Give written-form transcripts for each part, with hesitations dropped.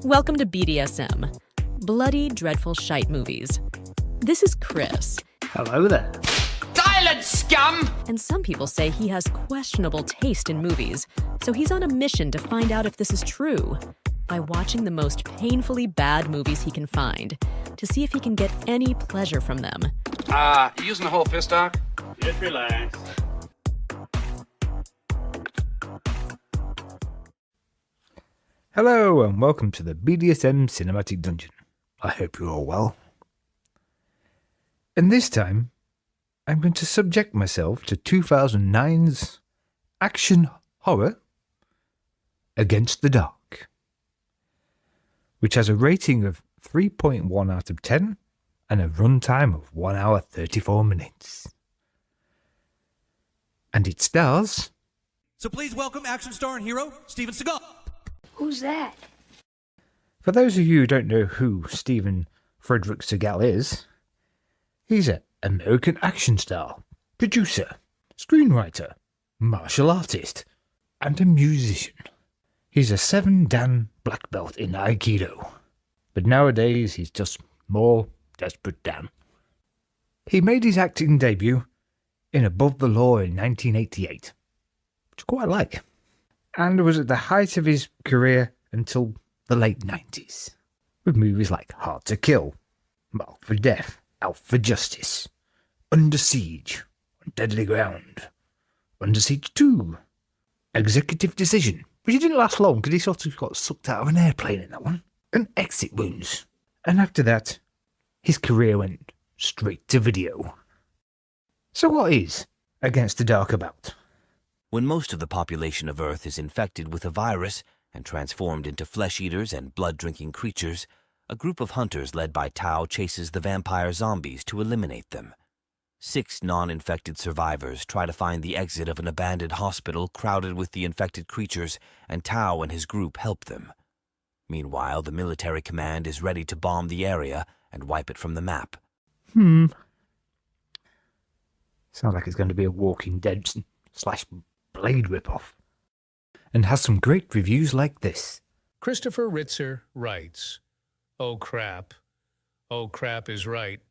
Welcome to BDSM, Bloody Dreadful Shite Movies. This is Chris. Hello there. Silent scum! And some people say he has questionable taste in movies, so he's on a mission to find out if this is true by watching the most painfully bad movies he can find to see if he can get any pleasure from them. You using the whole fist, Doc? Just relax. Hello and welcome to the BDSM Cinematic Dungeon. I hope you're all well. And this time, I'm going to subject myself to 2009's action horror Against the Dark, which has a rating of 3.1 out of 10 and a runtime of 1 hour 34 minutes. And it stars... So please welcome action star and hero, Steven Seagal. Who's that? For those of you who don't know who Steven Frederick Seagal is, he's an American action star, producer, screenwriter, martial artist, and a musician. He's a 7-dan black belt in Aikido, but nowadays he's just more desperate Dan. He made his acting debut in Above the Law in 1988, which I quite like, and was at the height of his career until the late 90s, with movies like Hard to Kill, Marked for Death, Out for Justice, Under Siege, On Deadly Ground, Under Siege 2, Executive Decision, which didn't last long because he sort of got sucked out of an airplane in that one, and Exit Wounds. And after that, his career went straight to video. So what is Against the Dark about? When most of the population of Earth is infected with a virus and transformed into flesh-eaters and blood-drinking creatures, a group of hunters led by Tao chases the vampire zombies to eliminate them. 6 non-infected survivors try to find the exit of an abandoned hospital crowded with the infected creatures, and Tao and his group help them. Meanwhile, the military command is ready to bomb the area and wipe it from the map. Sounds like it's going to be a Walking Dead / Blade ripoff, and has some great reviews like this. Christopher Ritzer writes, "Oh crap. Oh crap is right.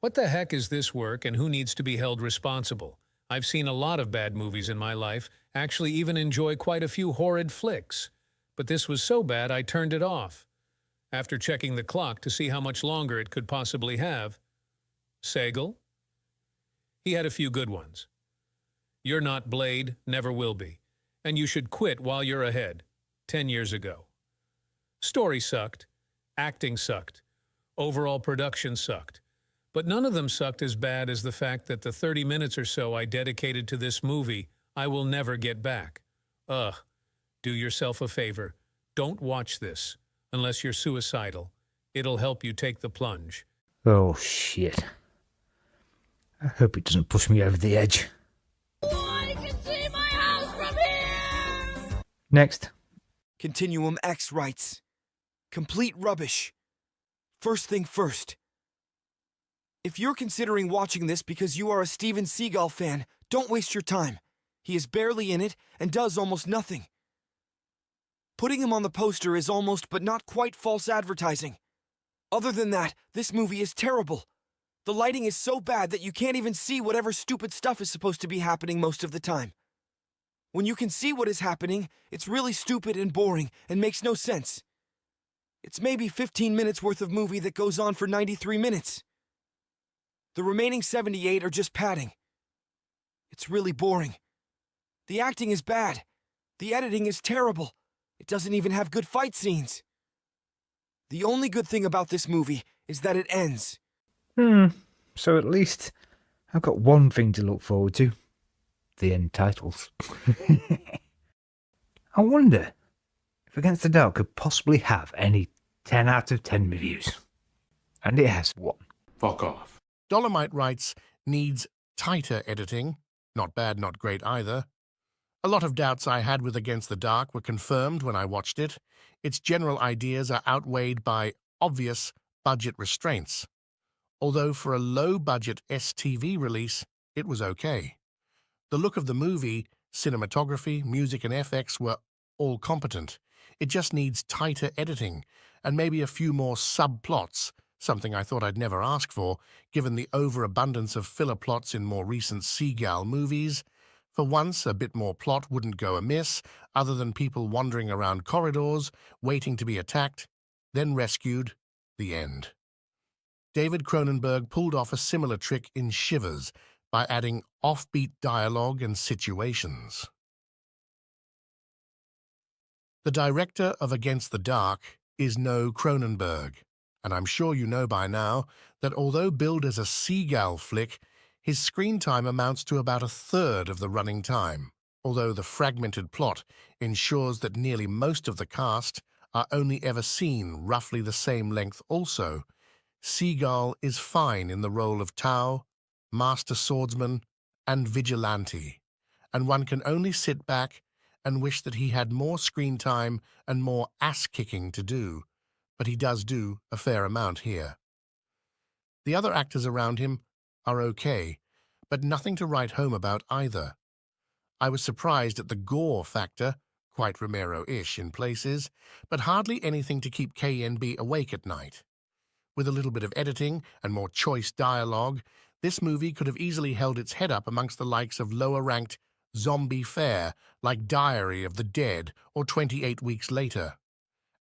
What the heck is this work and who needs to be held responsible? I've seen a lot of bad movies in my life, actually even enjoy quite a few horrid flicks. But this was so bad I turned it off. After checking the clock to see how much longer it could possibly have. Seagal? He had a few good ones. You're not Blade, never will be. And you should quit while you're ahead. 10 years ago. Story sucked. Acting sucked. Overall production sucked. But none of them sucked as bad as the fact that the 30 minutes or so I dedicated to this movie, I will never get back. Do yourself a favor. Don't watch this, unless you're suicidal. It'll help you take the plunge." Oh shit. I hope it doesn't push me over the edge. I can see my house from here! Next. Continuum X writes, "Complete rubbish. First thing first. If you're considering watching this because you are a Steven Seagal fan, don't waste your time. He is barely in it and does almost nothing. Putting him on the poster is almost but not quite false advertising. Other than that, this movie is terrible. The lighting is so bad that you can't even see whatever stupid stuff is supposed to be happening most of the time. When you can see what is happening, it's really stupid and boring and makes no sense. It's maybe 15 minutes worth of movie that goes on for 93 minutes. The remaining 78 are just padding. It's really boring. The acting is bad. The editing is terrible. It doesn't even have good fight scenes. The only good thing about this movie is that it ends." So at least I've got one thing to look forward to. The end titles. I wonder if Against the Dark could possibly have any 10 out of 10 reviews. And it has one. Fuck off. Dolomite writes, "Needs tighter editing. Not bad, not great either. A lot of doubts I had with Against the Dark were confirmed when I watched it. Its general ideas are outweighed by obvious budget restraints. Although for a low-budget STV release, it was okay. The look of the movie, cinematography, music and FX were all competent. It just needs tighter editing and maybe a few more subplots, something I thought I'd never ask for, given the overabundance of filler plots in more recent Seagal movies. For once, a bit more plot wouldn't go amiss, other than people wandering around corridors, waiting to be attacked, then rescued, the end. David Cronenberg pulled off a similar trick in Shivers by adding offbeat dialogue and situations. The director of Against the Dark is no Cronenberg, and I'm sure you know by now that although billed as a Seagal flick, his screen time amounts to about a third of the running time, although the fragmented plot ensures that nearly most of the cast are only ever seen roughly the same length also. Seagal is fine in the role of Tao, master swordsman, and vigilante, and one can only sit back and wish that he had more screen time and more ass-kicking to do, but he does do a fair amount here. The other actors around him are okay, but nothing to write home about either. I was surprised at the gore factor, quite Romero-ish in places, but hardly anything to keep KNB awake at night. With a little bit of editing and more choice dialogue, this movie could have easily held its head up amongst the likes of lower-ranked zombie fare like Diary of the Dead or 28 Weeks Later.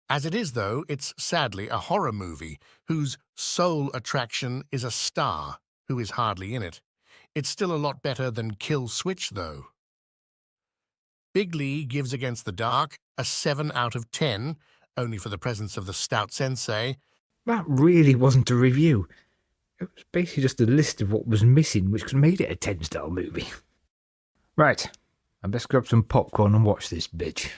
As it is, though, it's sadly a horror movie whose sole attraction is a star who is hardly in it. It's still a lot better than Kill Switch, though. Big Lee gives Against the Dark a 7 out of 10, only for the presence of the stout sensei. That really wasn't a review. It was basically just a list of what was missing, which could have made it a 10-star movie. Right, I best grab some popcorn and watch this bitch.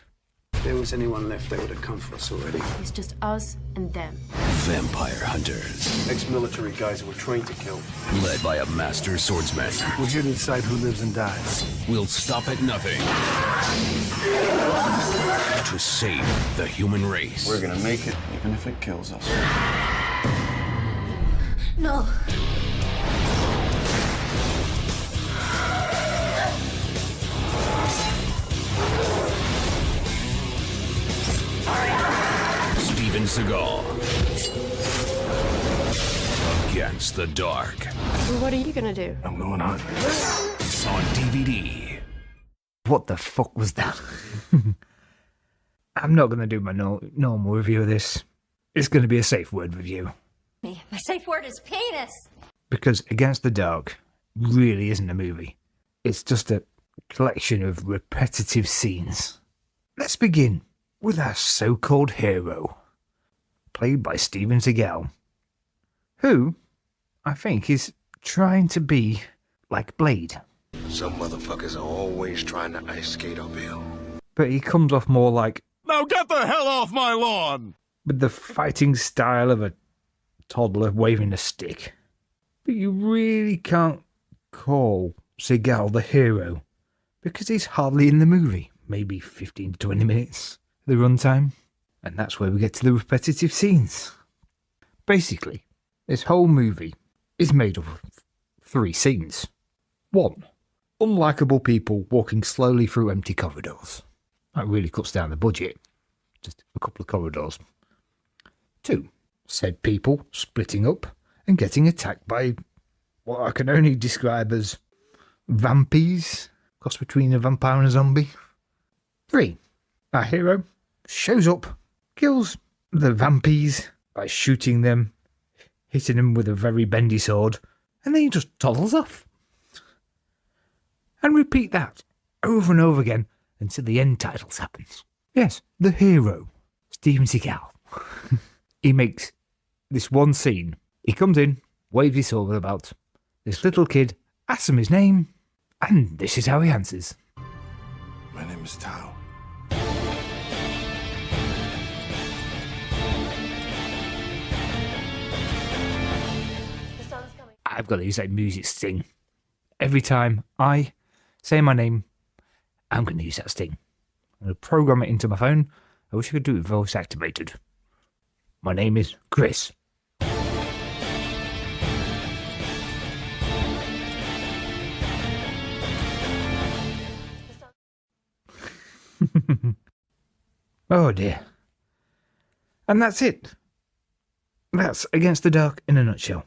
If there was anyone left, they would have come for us already. It's just us and them. Vampire hunters. Ex-military guys who were trained to kill. Led by a master swordsman. We're here to decide who lives and dies. Will stop at nothing to save the human race. We're gonna make it, even if it kills us. No. Steven Seagal. Against the Dark. What are you gonna do? I'm going hunting. On DVD. What the fuck was that? I'm not going to do my normal review of this. It's going to be a safe word review. My safe word is penis. Because Against the Dark really isn't a movie. It's just a collection of repetitive scenes. Let's begin with our so-called hero, played by Steven Seagal, who, I think, is trying to be like Blade. Some motherfuckers are always trying to ice skate uphill. But he comes off more like, now get the hell off my lawn! With the fighting style of a toddler waving a stick. But you really can't call Seagal the hero, because he's hardly in the movie. Maybe 15 to 20 minutes, the runtime. And that's where we get to the repetitive scenes. Basically, this whole movie is made up of 3 scenes. 1. Unlikable people walking slowly through empty corridors. That really cuts down the budget. Just a couple of corridors. 2. Said people splitting up and getting attacked by what I can only describe as vampies. Cross between a vampire and a zombie. 3. Our hero shows up, kills the vampies by shooting them, hitting them with a very bendy sword, and then he just toddles off. And repeat that over and over again until the end titles happens. Yes, the hero, Steven Seagal. He makes this one scene. He comes in, waves his sword about. This little kid asks him his name, and this is how he answers. My name is Tao. I've got to use that music sting. Every time I say my name, I'm going to use that sting. I'm going to program it into my phone. I wish I could do it voice activated. My name is Chris. Oh dear. And that's it. That's Against the Dark in a nutshell.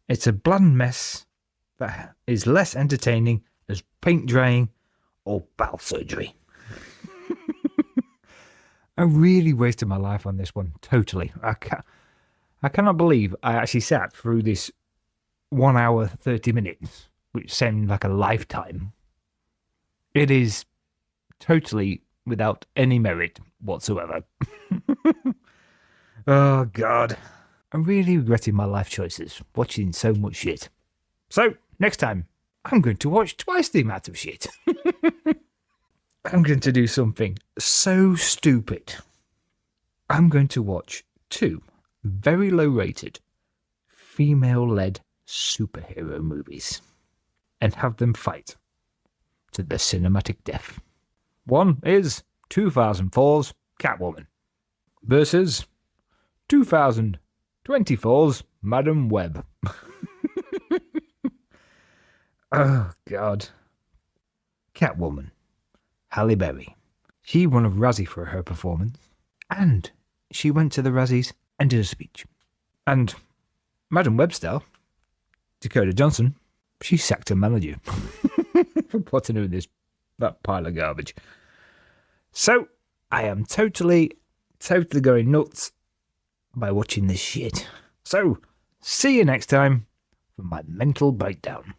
It's a bland mess that is less entertaining as paint drying or bowel surgery. I really wasted my life on this one, totally. I cannot believe I actually sat through this 1 hour 30 minutes, which seemed like a lifetime. It is totally without any merit whatsoever. Oh God. I'm really regretting my life choices, watching so much shit. So, next time, I'm going to watch twice the amount of shit. I'm going to do something so stupid. I'm going to watch 2 very low-rated, female-led superhero movies and have them fight to the cinematic death. One is 2004's Catwoman versus 2024's Madam Web. Oh, God. Catwoman. Halle Berry. She won a Razzie for her performance, and she went to the Razzies and did a speech. And Madam Web star, Dakota Johnson, she sacked her manager for putting her in that pile of garbage. So, I am totally going nuts by watching this shit. So, see you next time for my mental breakdown.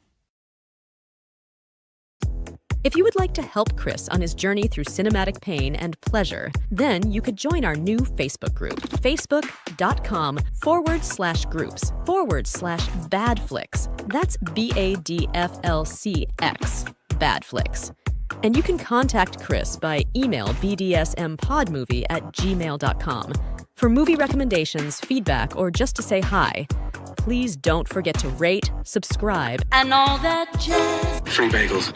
If you would like to help Chris on his journey through cinematic pain and pleasure, then you could join our new Facebook group, facebook.com/groups/badflix. That's BADFLCX, Badflix. And you can contact Chris by email bdsmpodmovie@gmail.com. For movie recommendations, feedback, or just to say hi. Please don't forget to rate, subscribe, And all that jazz. Free bagels.